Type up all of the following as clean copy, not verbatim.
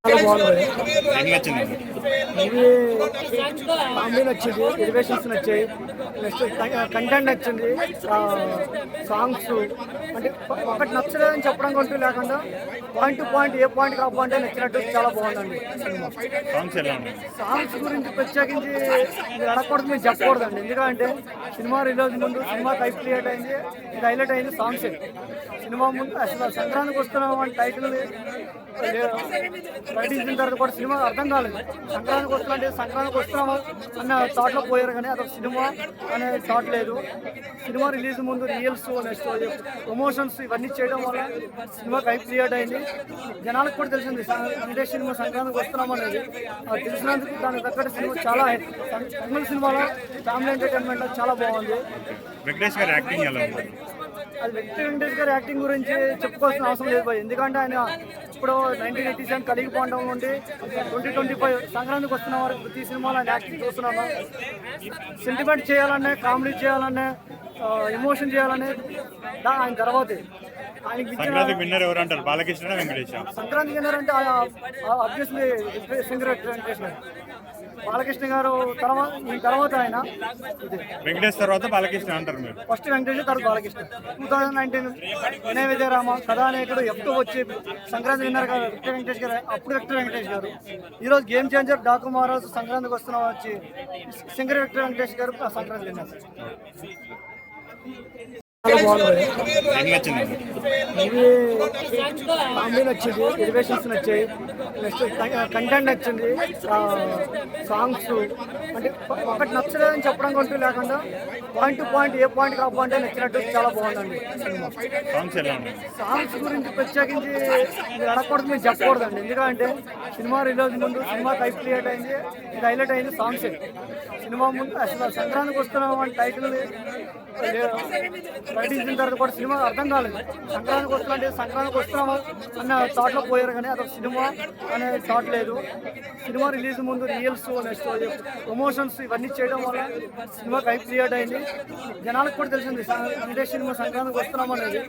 చాలా బాగుంది. ఏం నచ్చింది? ఇది ఫ్యామిలీ నచ్చింది, ఎలివేషన్స్ నచ్చాయి, నెక్స్ట్ కంటెంట్ నచ్చింది, సాంగ్స్ అంటే ఒకటి నచ్చలేదని చెప్పడం కొంటూ లేకుండా point to point A point కా పాయింట్ నచ్చినట్టు చాలా బాగుందండి సినిమా. సాంగ్స్ ఎలా ఉన్నాయి? సాంగ్స్ గురించి ప్రత్యేకించి మీరు అడగకూడదు, మీరు చెప్పకూడదండి. ఎందుకంటే సినిమా రిలీజ్ ముందు సినిమా హైప్ క్రియేట్ అయింది, ఇది హైలైట్ అయింది సాంగ్స్. సినిమా ముందు అసలు సంక్రాంతికి వస్తున్నాం అని టైటిల్ ప్రకటించిన తర్వాత కూడా సినిమా అర్థం కాలేదు. సంక్రాంతికి వస్తున్నా సంక్రాంతికి వస్తున్నామా అన్న థాట్లో పోయారు, కానీ అదొక సినిమా అనే థాట్ లేదు. సినిమా రిలీజ్ ముందు రియల్స్ నెక్స్ట్ ప్రమోషన్స్ ఇవన్నీ చేయడం వల్ల సినిమాకి హైప్ క్రియేట్ అయింది. జనాలకు కూడా తెలిసింది వెంకటేష్ సినిమా సంక్రాంతికి వస్తున్నాం అనేది. తెలిసినందుకు దానికి తగ్గట్టు సినిమా చాలా తమిళ సినిమాలో ఫ్యామిలీ ఎంటర్టైన్మెంట్ చాలా బాగుంది. వెంకటేష్ గారి యాక్టింగ్ ఎలా ఉంది? అది వెంకటేష్ గారి యాక్టింగ్ గురించి చెప్పుకోవాల్సిన అవసరం లేదు భయ్. ఎందుకంటే ఆయన ఇప్పుడు 1987 కలిగి పోవడం నుండి 2025 సంక్రాంతికి వస్తున్న వరకు ప్రతి సినిమాలో ఆయన యాక్టింగ్ చూస్తున్నాము. సెంటిమెంట్ చేయాలనే, కామెడీ చేయాలనే, ఎమోషన్ చేయాలనే ఆయన తర్వాతే ఆయనకి సంక్రాంతికి విన్నర్ ఎవరు అంటారు? బాలకృష్ణ, వెంకటేష్? సంక్రాంతికి విన్నర్ అంటే ఆబ్వియస్లీ సింగర్ వెంకటేష్ గారు. బాలకృష్ణ గారు ఈ తర్వాత ఆయన వెంకటేష్ తర్వాత బాలకృష్ణ అంటారు మీరు? ఫస్ట్ వెంకటేష్, తర్వాత బాలకృష్ణ. 2019 వినయ విజయరామ కథానాయకుడు ఎప్పుడు వచ్చి సంక్రాంతి విన్నర్ గారు వెంకటేష్ గారు, అప్పుడు వెంకటేష్ గారు. ఈరోజు గేమ్ చేంజర్ డాకు మహారాజు సంక్రాంతికి వస్తున్నాం వచ్చి సింగర్ వెంకటేష్ గారు సంక్రాంతి విన్నర్. చాలా బాగుంది. ఏం నచ్చింది? ఇది ఫ్యామిలీ నచ్చింది, ఎలివేషన్స్ నచ్చాయి, నెక్స్ట్ కంటెంట్ నచ్చింది, సాంగ్స్ అంటే ఒకటి నచ్చలేదని చెప్పడం కొంటూ లేకుండా point to point A point కా పాయింట్ నచ్చినట్టు చాలా బాగుందండి సినిమా. సాంగ్స్ ఎలా ఉన్నాయి? సాంగ్స్ గురించి ప్రత్యేకించి మీరు అడగకూడదు, మీరు చెప్పకూడదండి. ఎందుకంటే సినిమా రిలీజ్ ముందు సినిమా హైప్ క్రియేట్ అయింది, ఇది హైలైట్ అయింది సాంగ్స్. సినిమా ముందు అసలు సంక్రాంతికి వస్తున్నాం అని టైటిల్ ప్రకటించిన తర్వాత కూడా సినిమా అర్థం కాలేదు. సంక్రాంతికి సంక్రాంతికి వస్తున్నామా అన్న థాట్లో పోయారు, కానీ అదొక సినిమా అనే థాట్ లేదు. సినిమా రిలీజ్ ముందు రియల్స్ నెక్స్ట్ ప్రమోషన్స్ ఇవన్నీ చేయడం వల్ల సినిమాకి హైప్ క్రియేట్ అయింది. జనాలకు కూడా తెలిసింది వెంకటేష్ సినిమా సంక్రాంతికి వస్తున్నాం అనేది.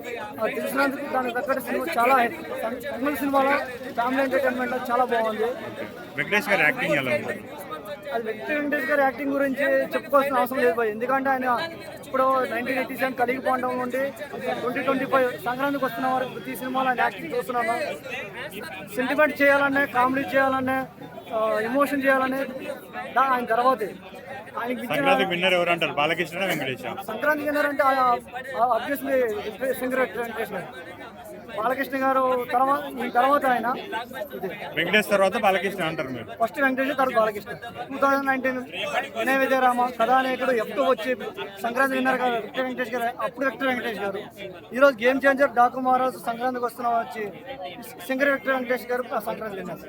తెలిసినందుకు దానికి తగ్గట్టు సినిమా చాలా తమిళ సినిమాలో ఫ్యామిలీ ఎంటర్టైన్మెంట్ చాలా బాగుంది. వెంకటేష్ గారి యాక్టింగ్ ఎలా ఉంది? అది వెంకటేష్ గారి యాక్టింగ్ గురించి చెప్పుకోవాల్సిన అవసరం లేదు భయ్. ఎందుకంటే ఆయన ఇప్పుడు 1987 కలిగి పోవడం నుండి 2025 సంక్రాంతికి వస్తున్న వరకు ప్రతి సినిమాలో ఆయన యాక్టింగ్ చూస్తున్నాము. సెంటిమెంట్ చేయాలనే, కామెడీ చేయాలనే, ఎమోషన్ చేయాలనే ఆయన తర్వాతే ఆయనకి సంక్రాంతికి విన్నర్ ఎవరు అంటారు? బాలకృష్ణ, వెంకటేష్? సంక్రాంతికి విన్నర్ అంటే ఆబ్వియస్లీ సింగర్ వెంకటేష్ గారు. బాలకృష్ణ గారు ఈ తర్వాత ఆయన వెంకటేష్ తర్వాత బాలకృష్ణ అంటారు మీరు? ఫస్ట్ వెంకటేష్, తర్వాత బాలకృష్ణ. 2019 వినయ విజయరామ కథానాయకుడు ఎప్పుడు వచ్చి సంక్రాంతి విన్నర్ గారు వెంకటేష్ గారు, అప్పుడు వెంకటేష్ గారు. ఈరోజు గేమ్ చేంజర్ డాకు మహారాజు సంక్రాంతికి వస్తున్నాం వచ్చి సింగర్ వెంకటేష్ గారు సంక్రాంతి విన్నర్.